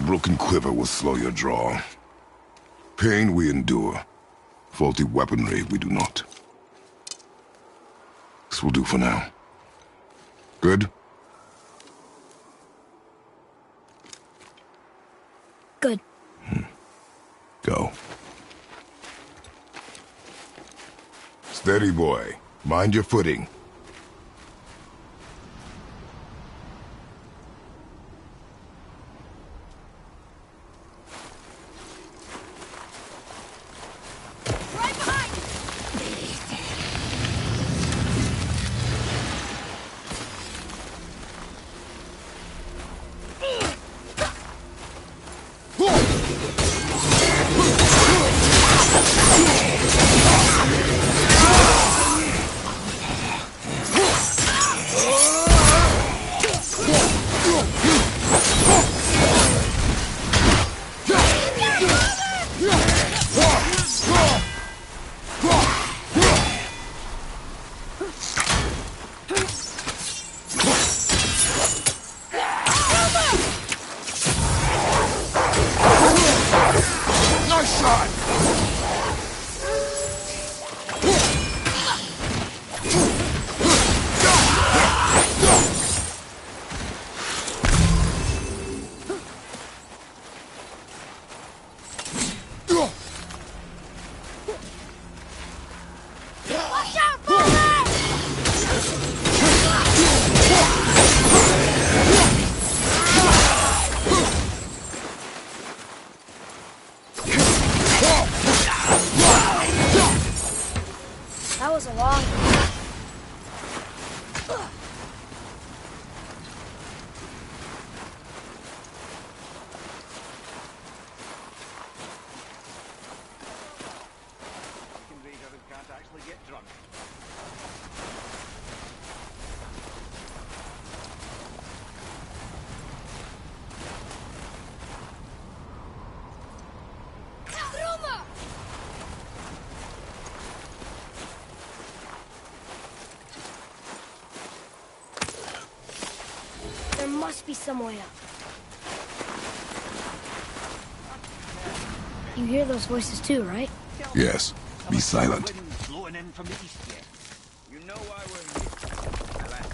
Broken quiver will slow your draw. Pain we endure. Faulty weaponry we do not. This will do for now. Good? Good. Go. Steady, boy. Mind your footing. That was a long... Can't actually get drunk. There must be some way up. You hear those voices too, right? Yes. Be silent. Blowing in from the east yet. You know why we're here. Alas,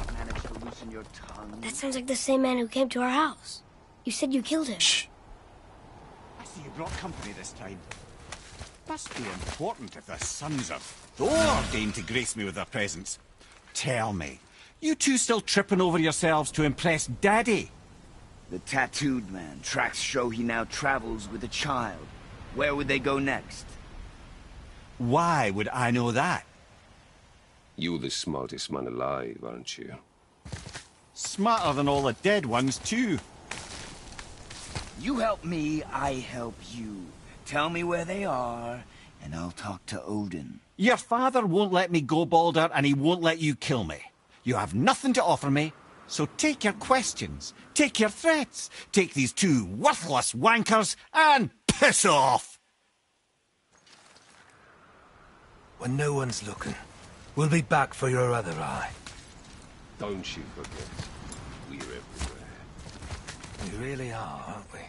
you managed to loosen your tongue. That sounds like the same man who came to our house. You said you killed him. Shh. I see you brought company this time. Must be important if the sons of Thor deign to grace me with their presence. Tell me, you two still tripping over yourselves to impress Daddy? The tattooed man. Tracks show he now travels with a child. Where would they go next? Why would I know that? You're the smartest man alive, aren't you? Smarter than all the dead ones, too. You help me, I help you. Tell me where they are, and I'll talk to Odin. Your father won't let me go, Baldur, and he won't let you kill me. You have nothing to offer me, so take your questions, take your threats, take these two worthless wankers, and piss off! When no one's looking, we'll be back for your other eye. Don't you forget, we're everywhere. We really are, aren't we?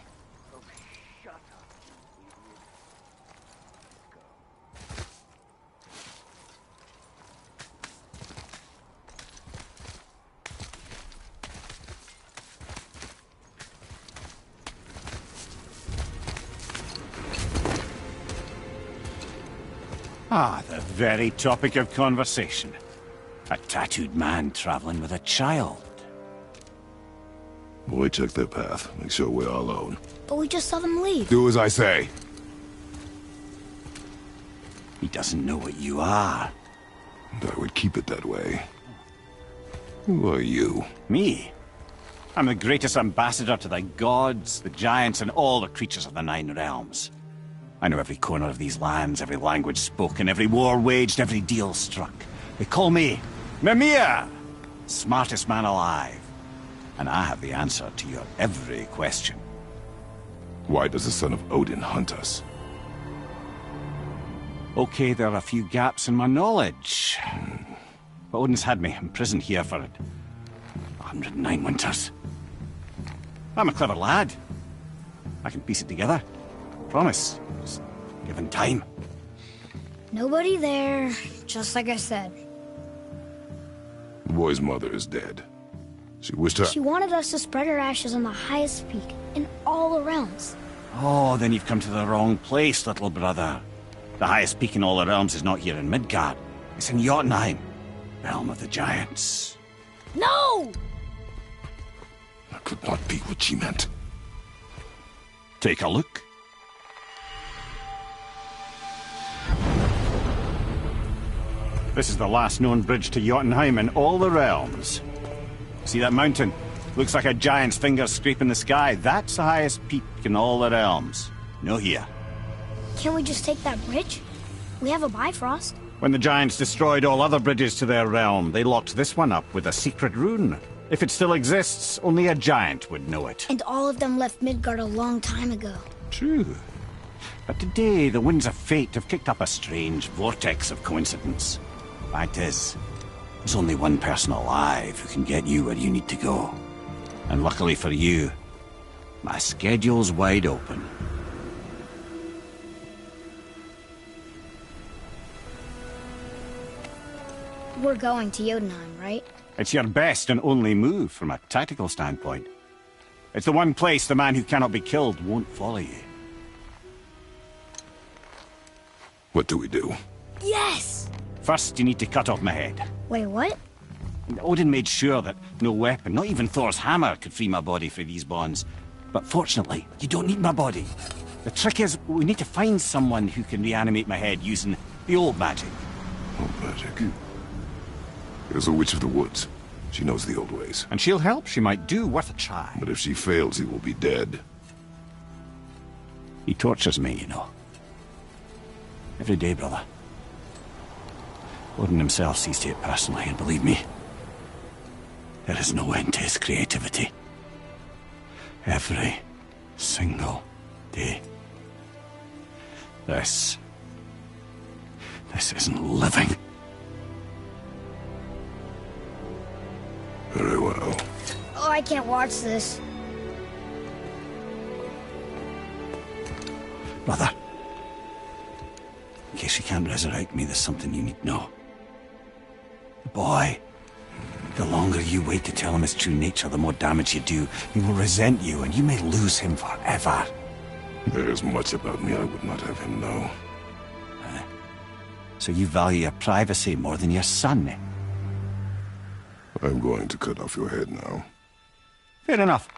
Ah, the very topic of conversation. A tattooed man traveling with a child. Boy, check their path. Make sure we're all alone. But we just saw them leave. Do as I say. He doesn't know what you are. And I would keep it that way. Who are you? Me? I'm the greatest ambassador to the gods, the giants, and all the creatures of the Nine Realms. I know every corner of these lands, every language spoken, every war waged, every deal struck. They call me Mimir, smartest man alive. And I have the answer to your every question. Why does the son of Odin hunt us? Okay, there are a few gaps in my knowledge. But Odin's had me imprisoned here for 109 winters. I'm a clever lad. I can piece it together. Promise. Just given time. Nobody there, just like I said. The boy's mother is dead. She wished her... She wanted us to spread her ashes on the highest peak in all the realms. Oh, then you've come to the wrong place, little brother. The highest peak in all the realms is not here in Midgard. It's in Jotunheim, realm of the giants. No! That could not be what she meant. Take a look. This is the last known bridge to Jotunheim in all the realms. See that mountain? Looks like a giant's finger scraping the sky. That's the highest peak in all the realms. No here. Can't we just take that bridge? We have a Bifrost. When the giants destroyed all other bridges to their realm, they locked this one up with a secret rune. If it still exists, only a giant would know it. And all of them left Midgard a long time ago. True. But today, the winds of fate have kicked up a strange vortex of coincidence. Fact is, there's only one person alive who can get you where you need to go. And luckily for you, my schedule's wide open. We're going to Jotunheim, right? It's your best and only move from a tactical standpoint. It's the one place the man who cannot be killed won't follow you. What do we do? Yes! First, you need to cut off my head. Wait, what? Odin made sure that no weapon, not even Thor's hammer, could free my body from these bonds. But fortunately, you don't need my body. The trick is, we need to find someone who can reanimate my head using the old magic. Old magic. There's a witch of the woods. She knows the old ways. And she'll help. She might do worth a try. But if she fails, he will be dead. He tortures me, you know. Every day, brother. Odin himself sees to it personally, and believe me, there is no end to his creativity. Every single day. This isn't living. Very well. Oh, I can't watch this. Brother, in case you can't resurrect me, there's something you need to know. The boy, the longer you wait to tell him his true nature, the more damage you do. He will resent you, and you may lose him forever. There is much about me I would not have him know. So you value your privacy more than your son, eh? I'm going to cut off your head now. Fair enough.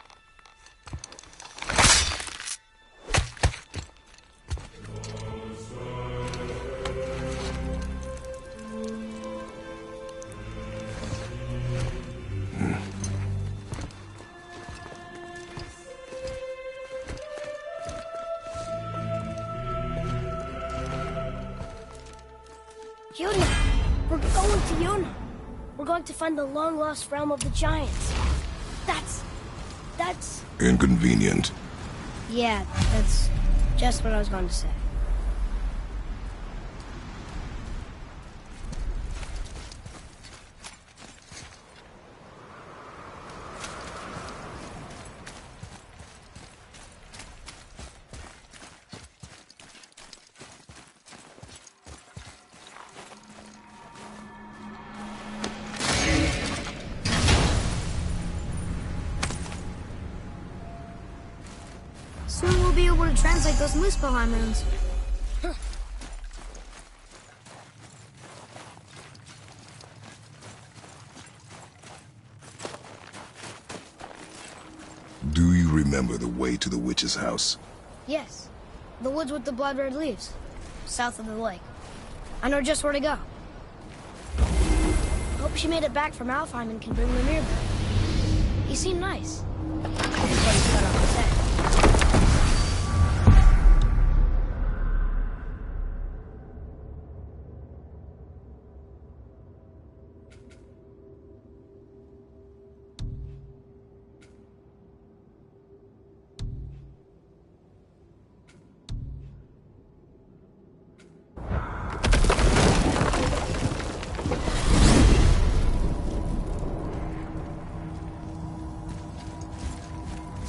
Yona! We're going to Yona! We're going to find the long-lost realm of the giants. That's... Inconvenient. Yeah, that's just what I was going to say. Soon we'll be able to translate those Muspelheim runes. Do you remember the way to the witch's house? Yes. The woods with the blood-red leaves. South of the lake. I know just where to go. Hope she made it back from Alfheim and can bring Mimir back. He seemed nice. Everybody's cut off his head.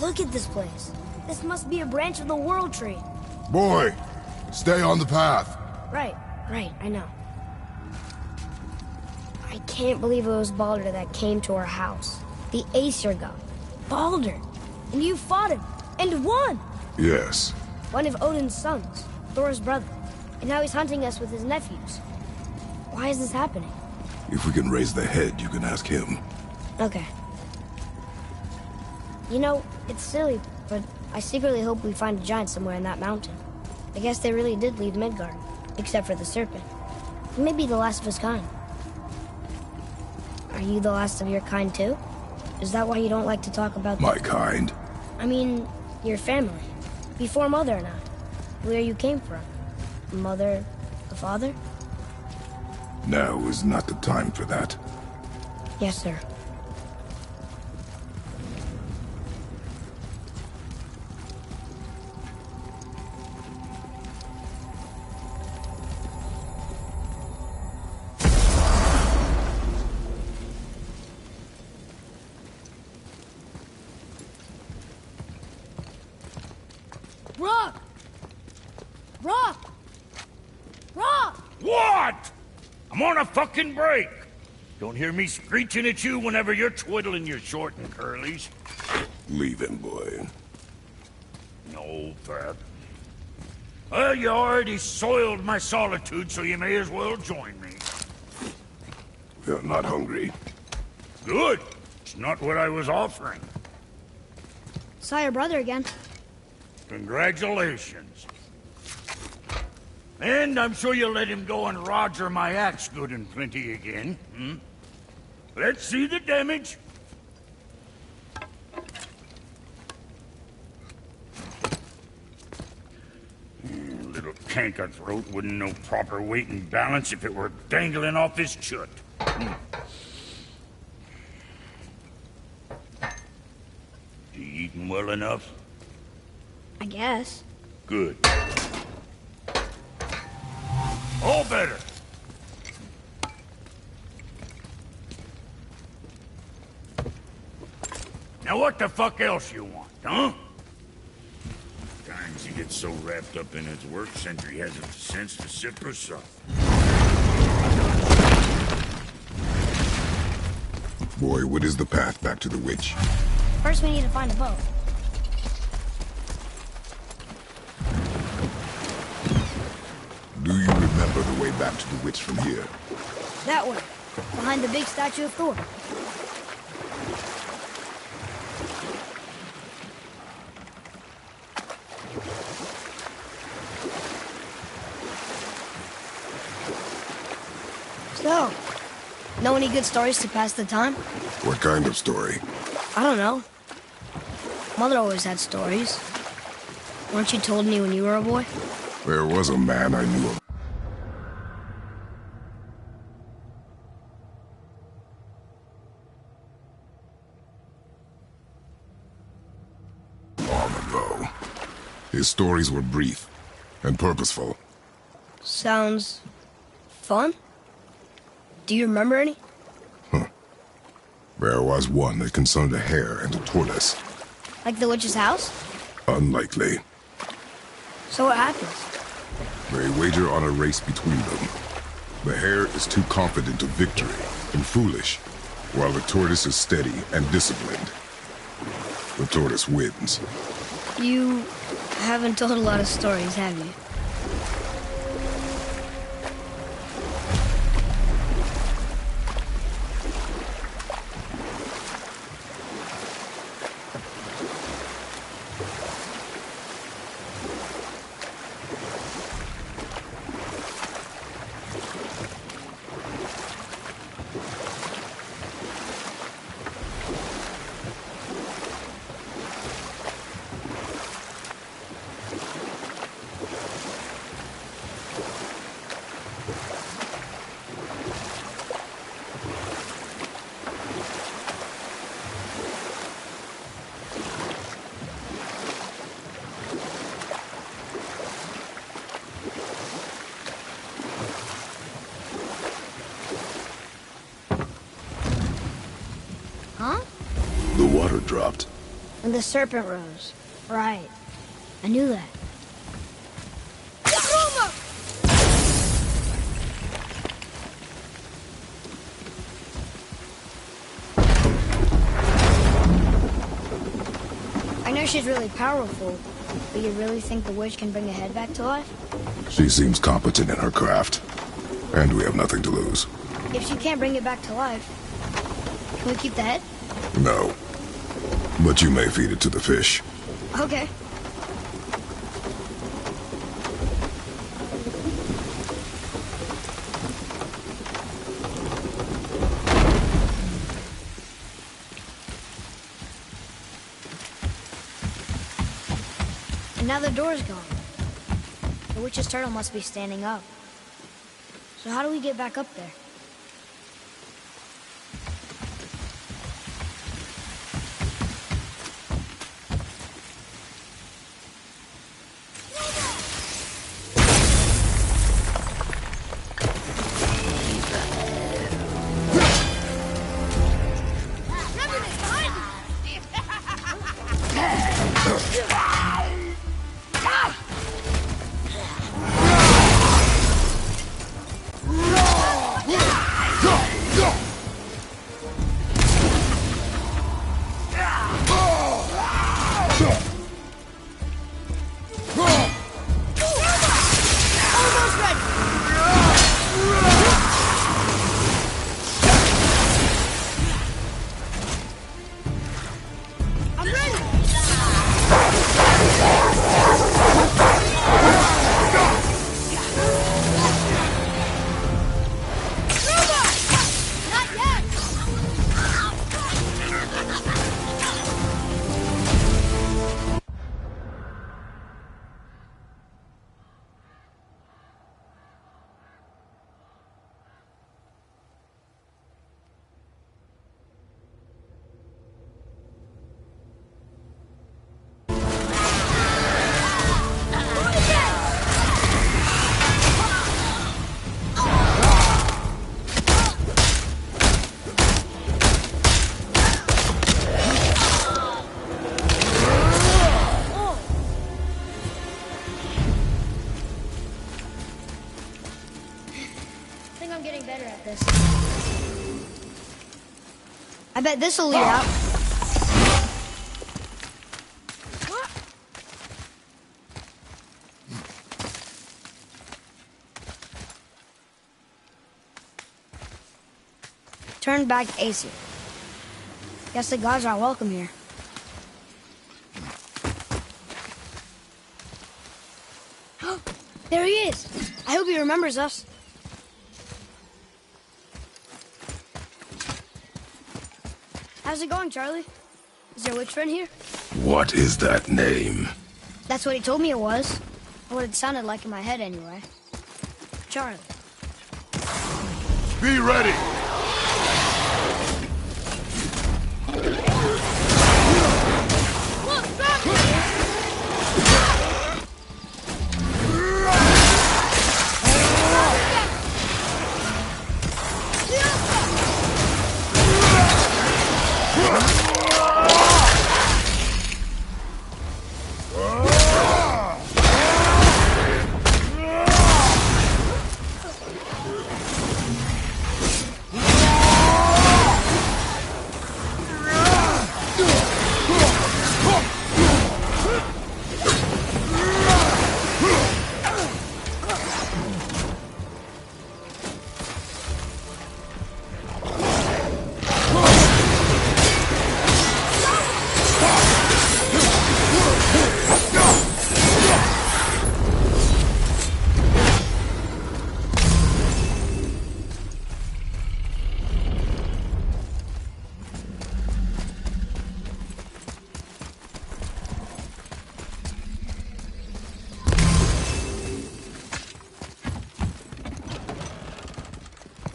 Look at this place. This must be a branch of the World Tree. Boy, stay on the path. Right, I know. I can't believe it was Baldur that came to our house. The Aesir god. Baldur! And you fought him, and won! Yes. One of Odin's sons, Thor's brother. And now he's hunting us with his nephews. Why is this happening? If we can raise the head, you can ask him. Okay. You know, it's silly, but I secretly hope we find a giant somewhere in that mountain. I guess they really did leave Midgard, except for the serpent. He may be the last of his kind. Are you the last of your kind too? Is that why you don't like to talk about... My kind? I mean, your family. Before Mother and I. Where you came from. Mother, a father? Now is not the time for that. Yes, sir. Rock! Rock! Rock! What? I'm on a fucking break. Don't hear me screeching at you whenever you're twiddling your short and curlies. Leave him, boy. No, Thad. Well, you already soiled my solitude, so you may as well join me. You're not hungry. Good. It's not what I was offering. Saw your brother again. Congratulations. And I'm sure you'll let him go and roger my axe good and plenty again, hmm? Let's see the damage. Little canker throat wouldn't know proper weight and balance if it were dangling off his chut. You eating well enough? I guess. Good. All better. Now what the fuck else you want, huh? Times he gets so wrapped up in his work, Sentry hasn't the sense to sip herself. Boy, what is the path back to the witch? First we need to find a boat. Do you remember the way back to the witch from here? That way. Behind the big statue of Thor. So, know any good stories to pass the time? What kind of story? I don't know. Mother always had stories. Weren't you told me when you were a boy? There was a man I knew of. Long ago. His stories were brief and purposeful. Sounds... fun? Do you remember any? There was one that concerned a hare and a tortoise. Like the witch's house? Unlikely. So what happens? They wager on a race between them. The hare is too confident of victory and foolish, while the tortoise is steady and disciplined. The tortoise wins. You haven't told a lot of stories, have you? Huh? The water dropped. And the serpent rose. Right. I knew that. I know she's really powerful, but you really think the witch can bring a head back to life? She seems competent in her craft, and we have nothing to lose. If she can't bring it back to life, can we keep the head? No. But you may feed it to the fish. Okay. And now the door's gone. The witch's turtle must be standing up. So how do we get back up there? I bet this'll lead out. Turn back Aesir. Guess the gods aren't welcome here. There he is! I hope he remembers us. How's it going, Charlie? Is there a witch friend here? What is that name? That's what he told me it was. Or what it sounded like in my head, anyway. Charlie. Be ready!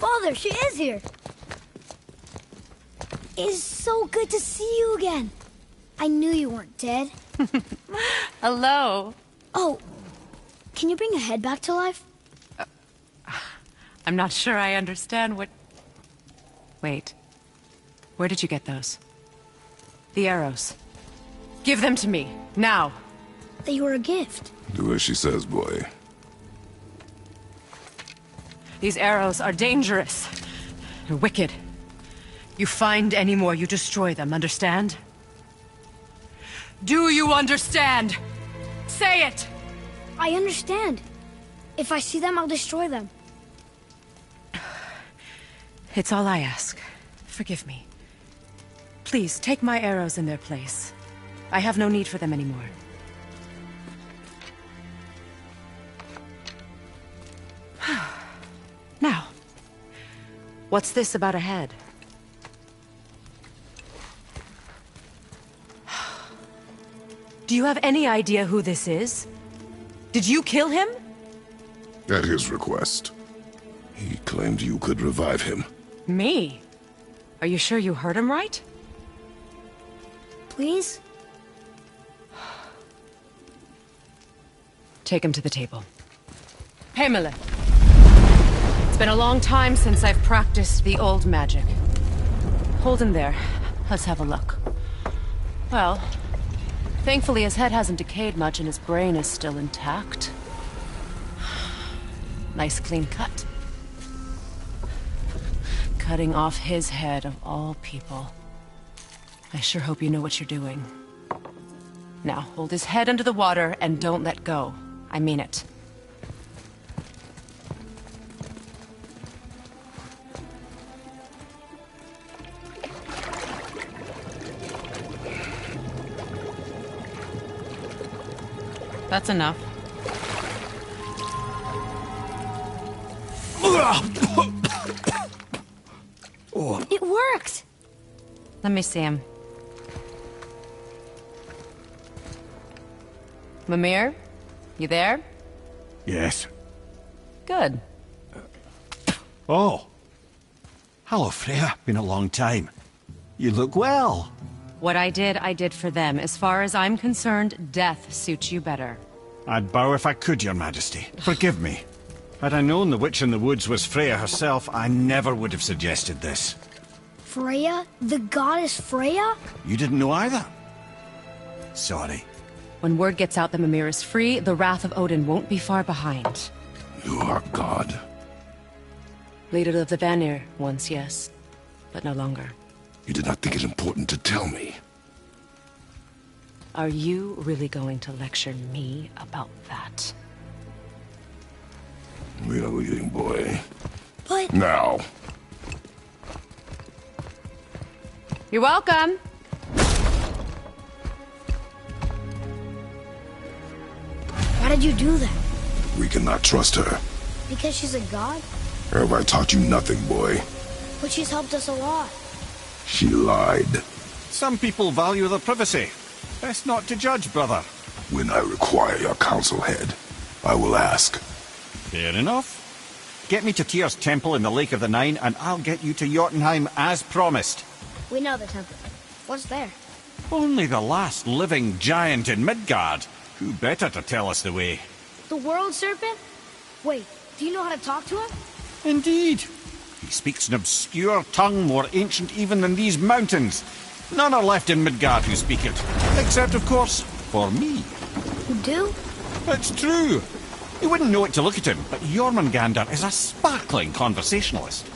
Father, she is here. It is so good to see you again. I knew you weren't dead. Hello. Oh, can you bring a head back to life? I'm not sure I understand what... Wait. Where did you get those? The arrows. Give them to me, now. that you were a gift. Do as she says, boy. These arrows are dangerous. They're wicked. You find any more, you destroy them, understand? Do you understand? Say it! I understand. If I see them, I'll destroy them. It's all I ask. Forgive me. Please, take my arrows in their place. I have no need for them anymore. Now, what's this about a head? Do you have any idea who this is? Did you kill him? At his request. He claimed you could revive him. Me? Are you sure you heard him right? Please? Take him to the table. Pamela. It's been a long time since I've practiced the old magic. Hold him there. Let's have a look. Well, thankfully his head hasn't decayed much and his brain is still intact. Nice clean cut. Cutting off his head of all people. I sure hope you know what you're doing. Now, hold his head under the water and don't let go. I mean it. That's enough. It worked! Let me see him. Mimir? You there? Yes. Good. Oh. Hello, Freya. Been a long time. You look well. What I did for them. As far as I'm concerned, death suits you better. I'd bow if I could, Your Majesty. Forgive me. Had I known the witch in the woods was Freya herself, I never would have suggested this. Freya? The goddess Freya? You didn't know either? Sorry. When word gets out that Mimir is free, the wrath of Odin won't be far behind. You are God. Leader of the Vanir, once, yes. But no longer. You did not think it important to tell me. Are you really going to lecture me about that? We are leaving, boy. But... Now. You're welcome! Why did you do that? We cannot trust her. Because she's a god? Have I taught you nothing, boy? But she's helped us a lot. She lied. Some people value their privacy. Best not to judge, brother. When I require your council head, I will ask. Fair enough. Get me to Tyr's temple in the Lake of the Nine, and I'll get you to Jotunheim as promised. We know the temple. What's there? Only the last living giant in Midgard. Who better to tell us the way? The world serpent? Wait, do you know how to talk to him? Indeed. He speaks an obscure tongue more ancient even than these mountains. None are left in Midgard who speak it. Except, of course, for me. You do? It's true. You wouldn't know it to look at him, but Jormungandr is a sparkling conversationalist.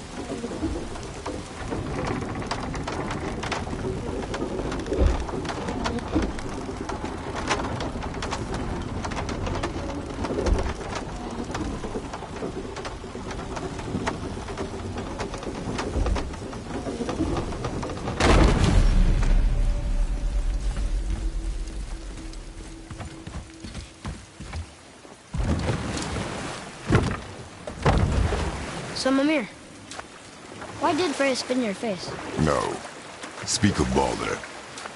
So, Mimir, why did Freya spin your face? No. Speak of Baldur.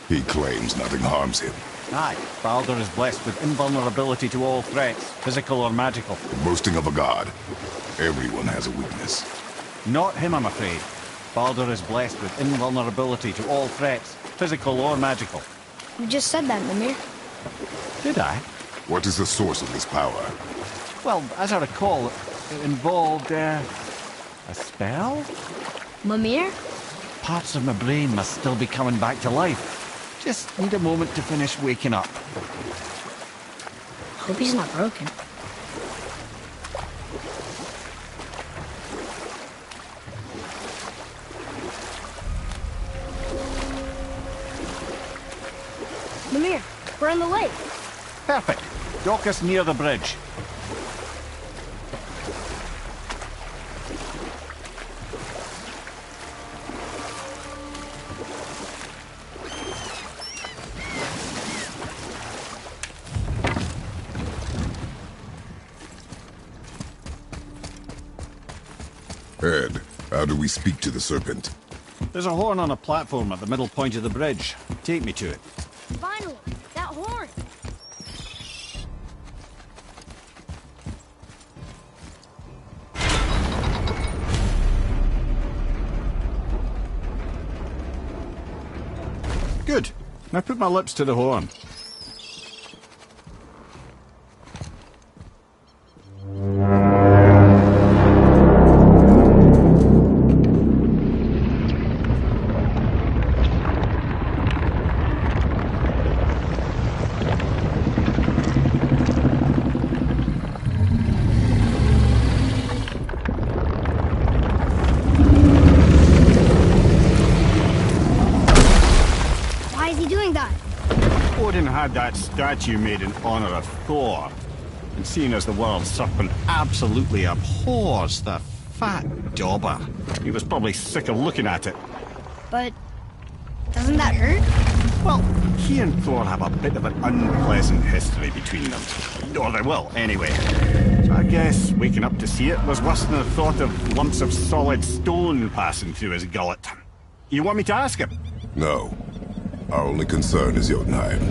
He claims nothing harms him. Aye, Baldur is blessed with invulnerability to all threats, physical or magical. The boasting of a god. Everyone has a weakness. Not him, I'm afraid. Baldur is blessed with invulnerability to all threats, physical or magical. You just said that, Mimir. Did I? What is the source of this power? Well, as I recall, it involved, a spell? Mimir? Parts of my brain must still be coming back to life. Just need a moment to finish waking up. Hope he's not broken. Mimir, we're in the lake. Perfect. Dock us near the bridge. Ed, how do we speak to the serpent? There's a horn on a platform at the middle point of the bridge. Take me to it. Finally, that horn. Good. Now put my lips to the horn. Why is he doing that? Odin had that statue made in honor of Thor. And seeing as the world serpent absolutely abhors the fat dauber, he was probably sick of looking at it. But doesn't that hurt? Well, he and Thor have a bit of an unpleasant history between them. Or they will, anyway. So I guess waking up to see it was worse than the thought of lumps of solid stone passing through his gullet. You want me to ask him? No. Our only concern is Jotunheim.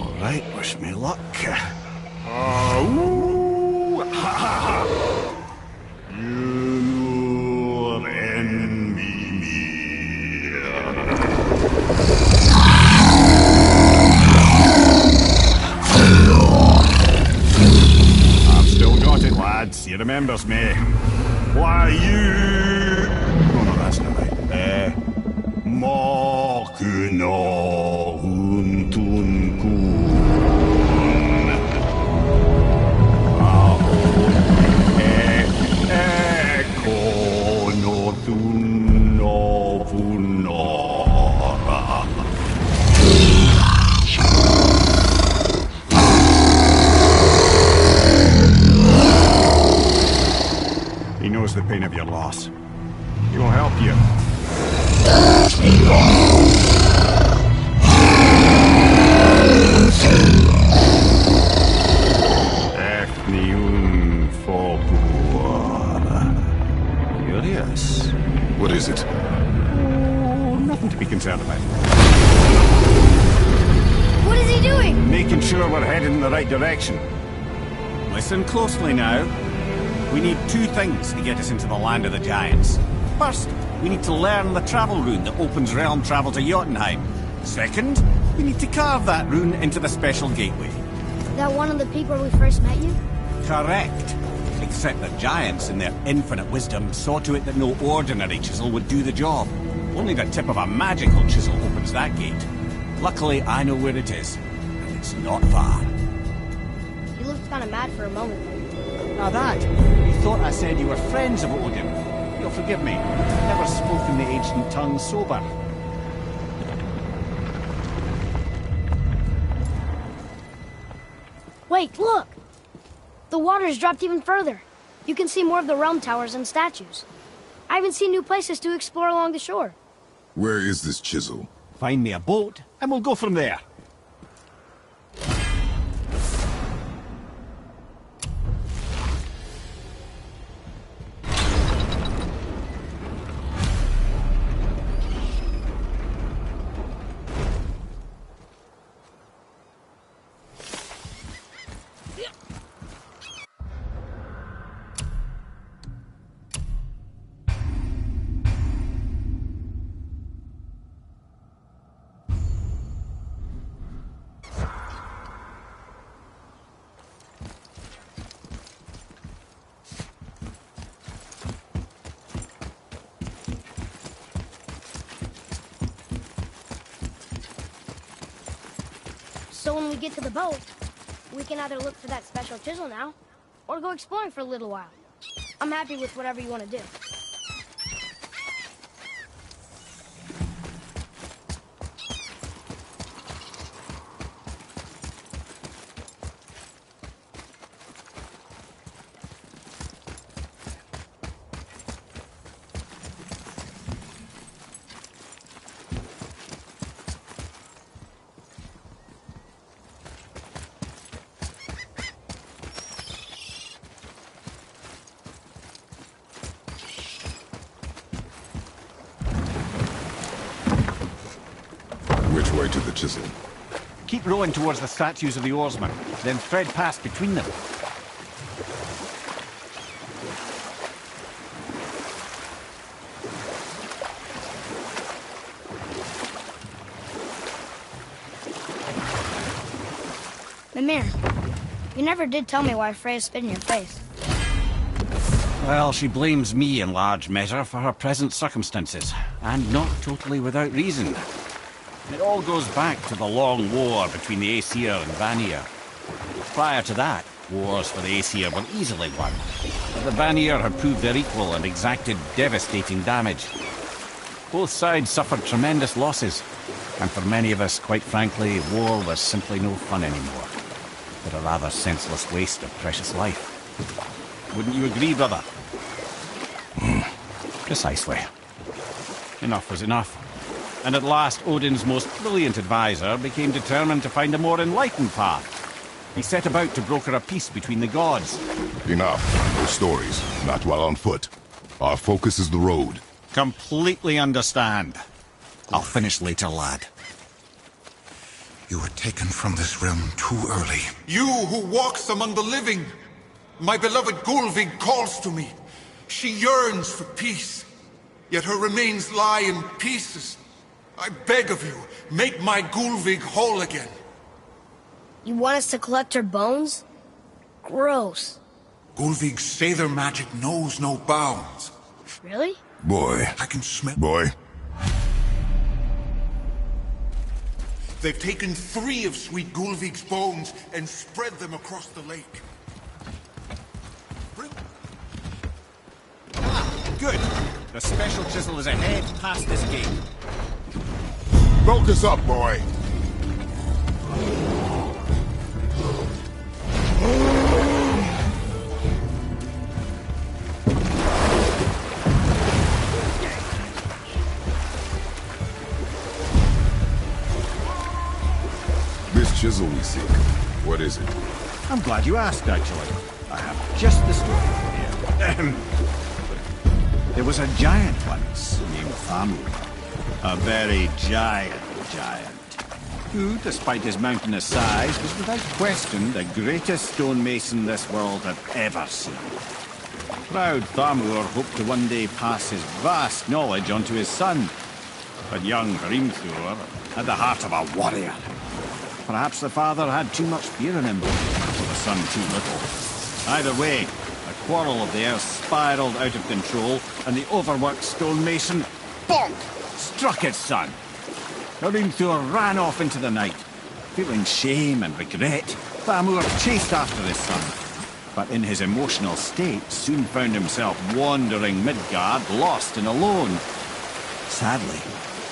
All right, wish me luck. I've still got it, lads. He remembers me. Why you? Oh no, that's not right. Makuna huntun kun. He knows the pain of your loss. He will help you. Efniun Fogur. Curious. What is it? Oh, nothing to be concerned about. What is he doing? Making sure we're headed in the right direction. Listen closely now. We need two things to get us into the land of the giants. First, we need to learn the travel rune that opens realm travel to Jotunheim. Second, we need to carve that rune into the special gateway. That one on the peak where we first met you? Correct. Except the giants, in their infinite wisdom, saw to it that no ordinary chisel would do the job. Only the tip of a magical chisel opens that gate. Luckily, I know where it is, and it's not far. You looked kind of mad for a moment. Now that, you thought I said you were friends of Odin. You'll forgive me. I've never spoken the ancient tongue sober. Wait, look! The water's dropped even further. You can see more of the realm towers and statues. I even see new places to explore along the shore. Where is this chisel? Find me a boat, and we'll go from there. So when we get to the boat, we can either look for that special chisel now, or go exploring for a little while. I'm happy with whatever you want to do. Which way to the chisel? Keep rowing towards the statues of the oarsmen, then thread past between them. Mimir, you never did tell me why Freya spit in your face. Well, she blames me in large measure for her present circumstances, and not totally without reason. It all goes back to the long war between the Aesir and Vanir. Prior to that, wars for the Aesir were easily won, but the Vanir had proved their equal and exacted devastating damage. Both sides suffered tremendous losses, and for many of us, quite frankly, war was simply no fun anymore, but a rather senseless waste of precious life. Wouldn't you agree, brother? Precisely. Enough was enough. And at last, Odin's most brilliant advisor became determined to find a more enlightened path. He set about to broker a peace between the gods. Enough. No stories. Not while on foot. Our focus is the road. Completely understand. I'll finish later, lad. You were taken from this realm too early. You who walks among the living! My beloved Gulvig calls to me. She yearns for peace, yet her remains lie in pieces. I beg of you, make my Gulvig whole again. You want us to collect her bones? Gross. Gulvig's Seidr magic knows no bounds. Really? Boy. I can smell... Boy. They've taken 3 of sweet Gulvig's bones and spread them across the lake. Good. The special chisel is ahead, past this gate. Focus up, boy. This chisel we seek, what is it? I'm glad you asked, actually. I have just the story for you. There was a giant once, named Thamur. A very giant, who, despite his mountainous size, was without question the greatest stonemason this world had ever seen. Proud Thamur hoped to one day pass his vast knowledge on to his son, but young Hrimthur had the heart of a warrior. Perhaps the father had too much fear in him, or the son too little. Either way, a quarrel of the earth spiraled out of control, and the overworked stonemason, bonk, struck his son. Hrimthur ran off into the night. Feeling shame and regret, Thamur chased after his son, but in his emotional state soon found himself wandering Midgard, lost and alone. Sadly,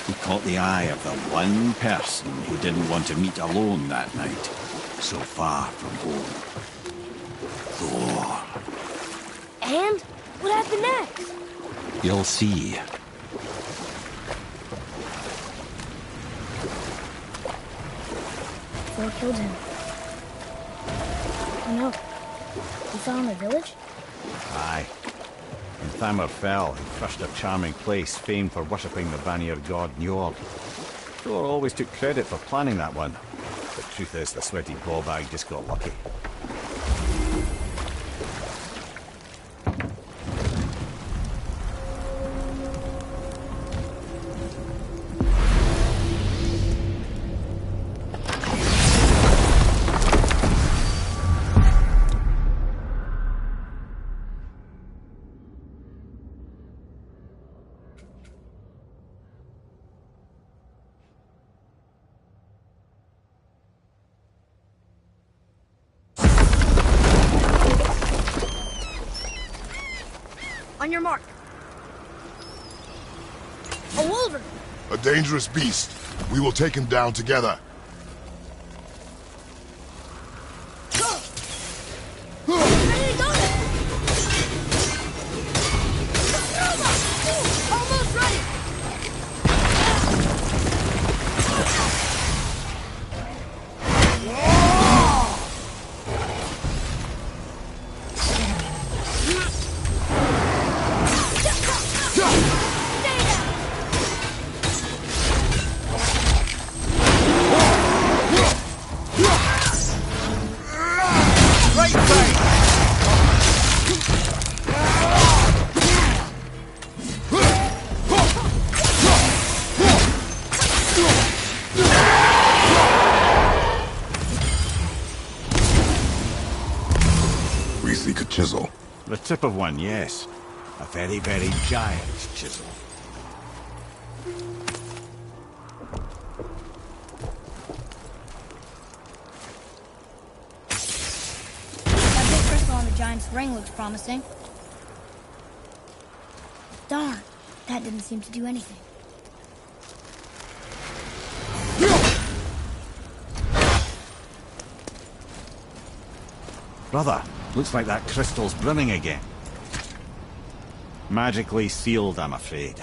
he caught the eye of the one person he didn't want to meet alone that night, so far from home. Thor. And? What happened next? You'll see. Thor killed him. Oh no. He fell in the village? Aye. When Thamur fell, he crushed a charming place famed for worshipping the Vanir god Njord. Thor always took credit for planning that one. The truth is, the sweaty ballbag just got lucky. On your mark. A wolverine! A dangerous beast. We will take him down together. Ready to go then! Almost ready! We seek a chisel. The tip of one, yes. A very, very giant chisel. That big crystal on the giant's ring looks promising. Darn, that didn't seem to do anything. Brother, looks like that crystal's brimming again. Magically sealed, I'm afraid.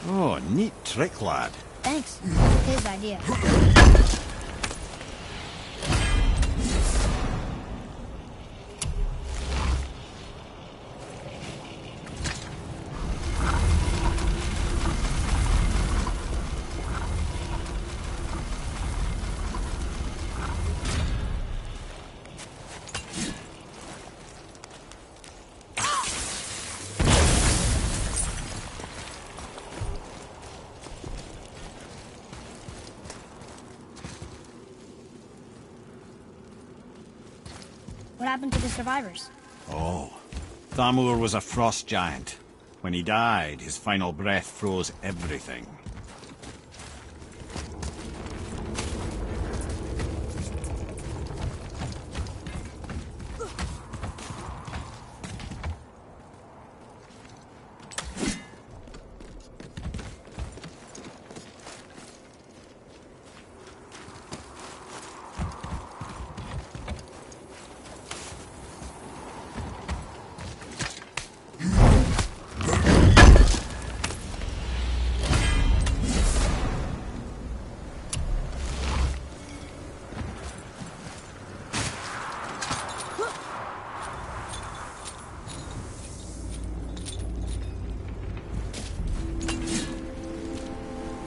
Oh, neat trick, lad. Thanks. His idea. What happened to the survivors? Oh, Thamur was a frost giant. When he died, his final breath froze everything.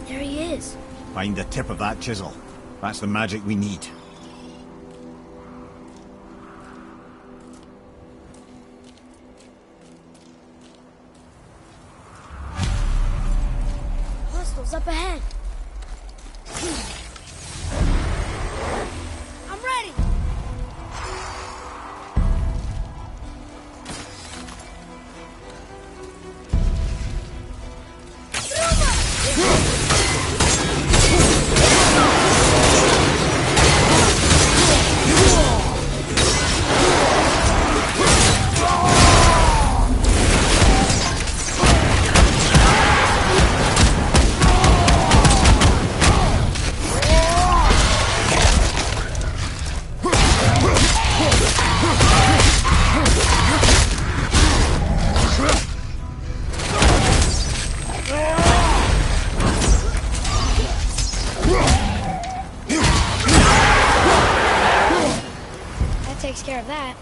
There he is. Find the tip of that chisel. That's the magic we need. Hostiles up ahead. I'm ready. Takes care of that.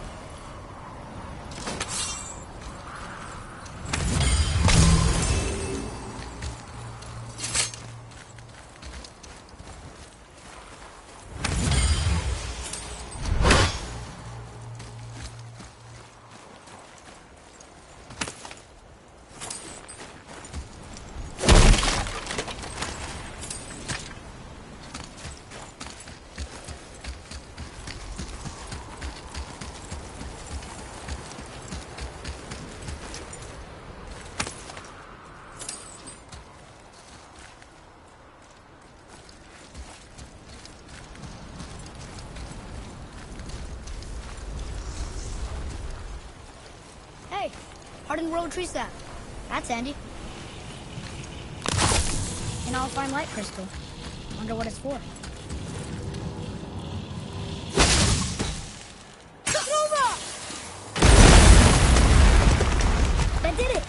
Hardened world tree sap. That's handy. An all-fine light crystal. Wonder what it's for. That did it!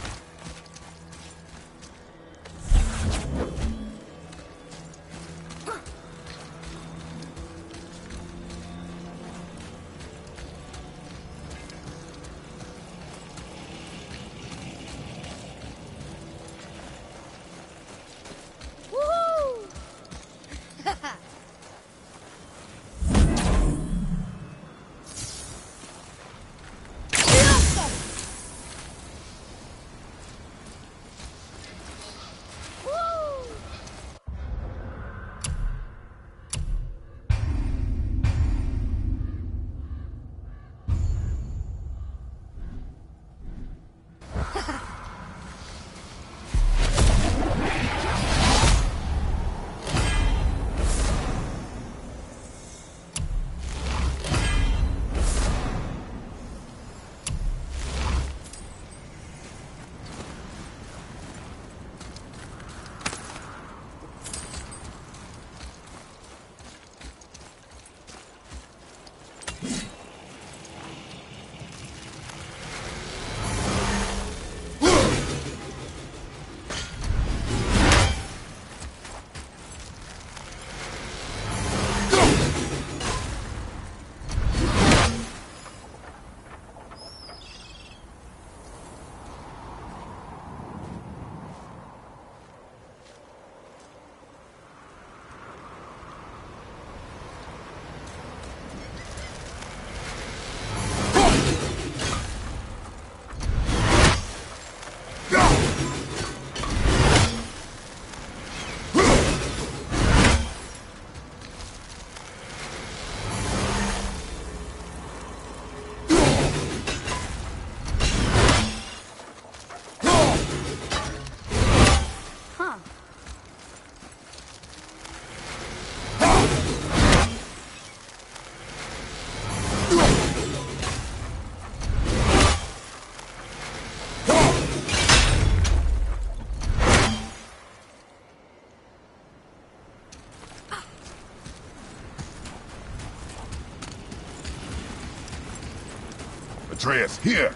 Atreus, here!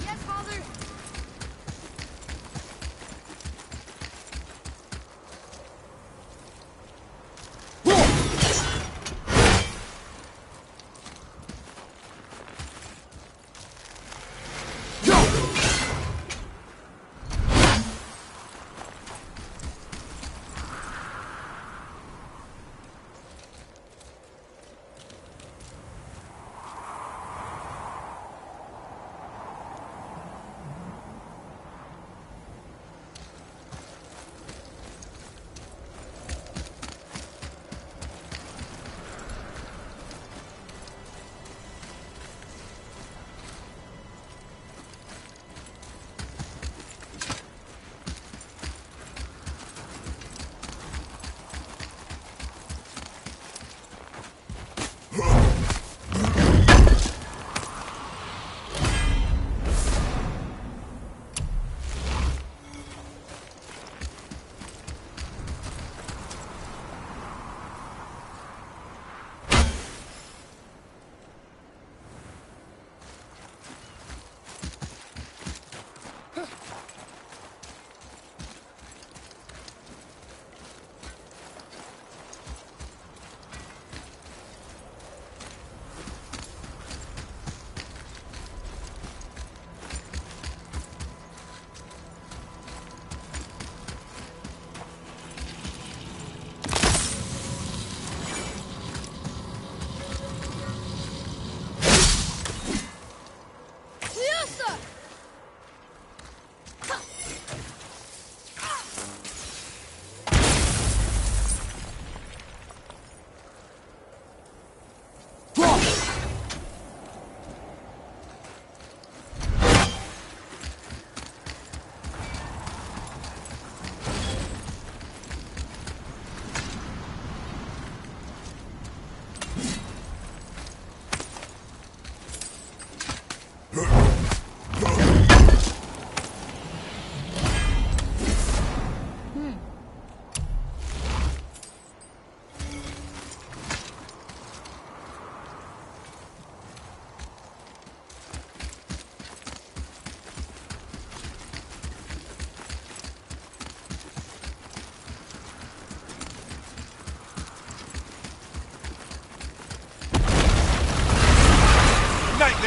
Yes, Father!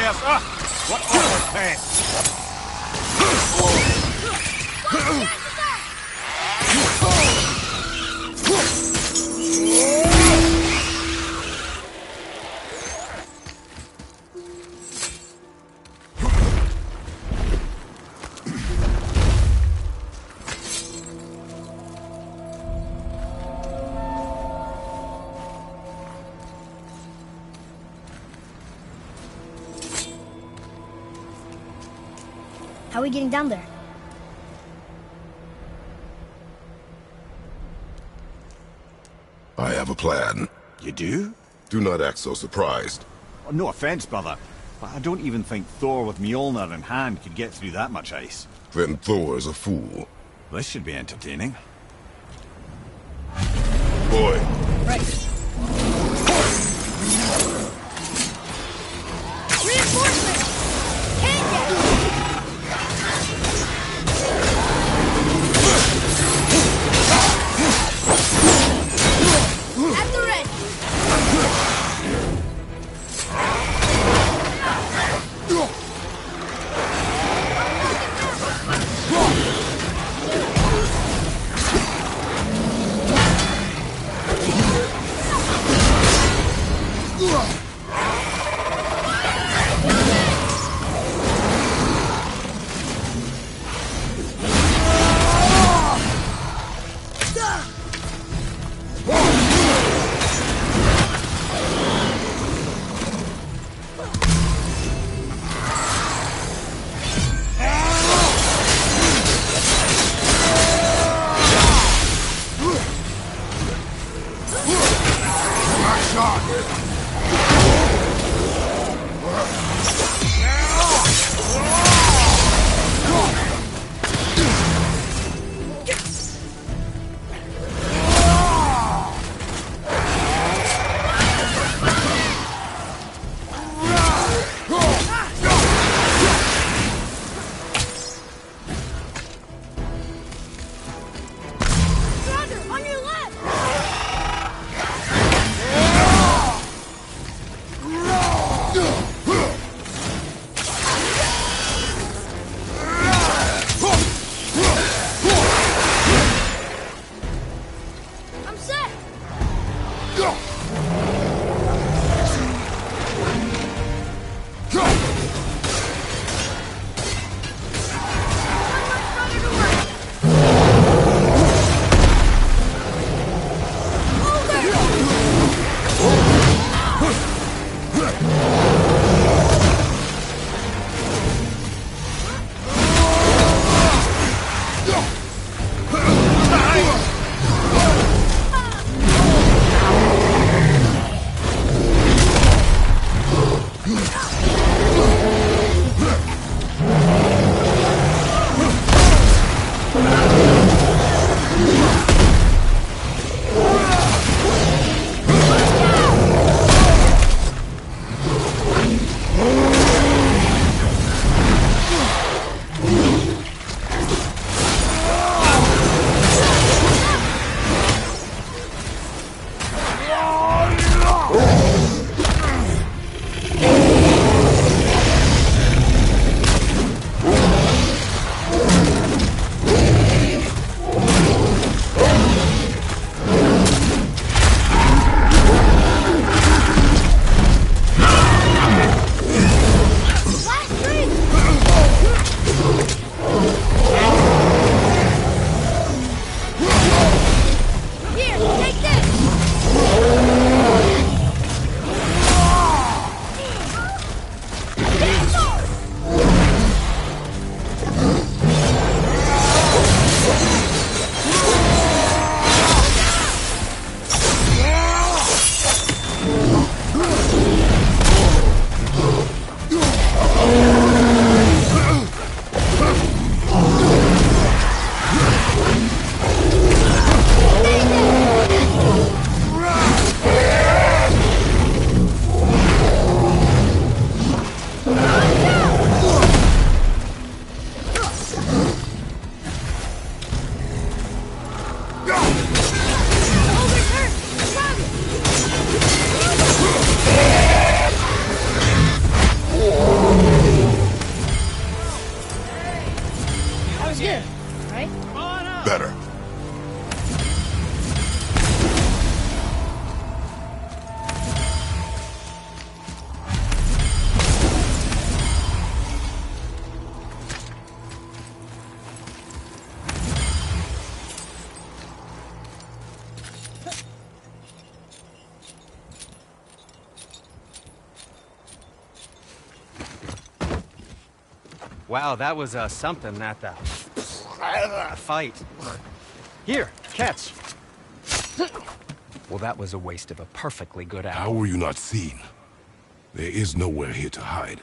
warriors! Ah! What awful pest! How are we getting down there? I have a plan. You do? Do not act so surprised. Oh, no offense, brother, but I don't even think Thor with Mjolnir in hand could get through that much ice. Then Thor is a fool. This should be entertaining. Boy. Right. Reinforcements! Can't get! At the ready! Wow, that was something, that fight. Here, catch. Well, that was a waste of a perfectly good hour. How were you not seen? There is nowhere here to hide.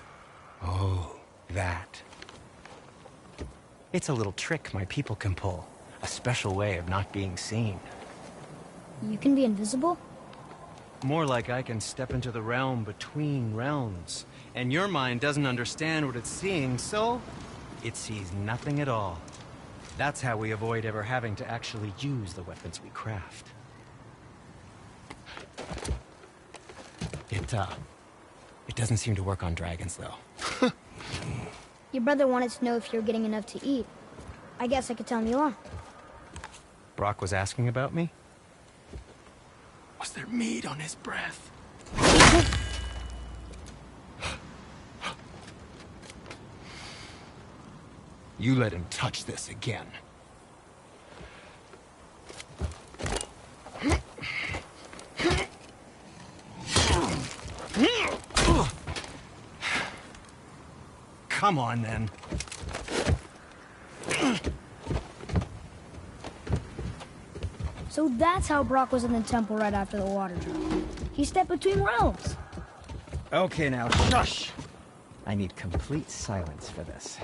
Oh, that. It's a little trick my people can pull. A special way of not being seen. You can be invisible? More like I can step into the realm between realms. And your mind doesn't understand what it's seeing, so it sees nothing at all. That's how we avoid ever having to actually use the weapons we craft. It doesn't seem to work on dragons, though. Your brother wanted to know if you were getting enough to eat. I guess I could tell him you are. Brock was asking about me? Was there meat on his breath? You let him touch this again. Come on, then. So that's how Brock was in the temple right after the water drop. He stepped between realms. Okay, now, shush! I need complete silence for this.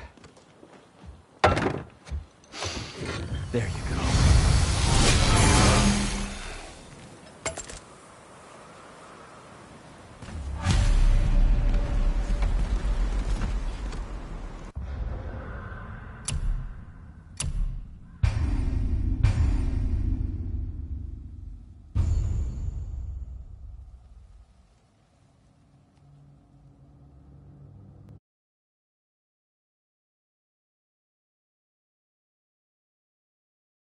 There you go.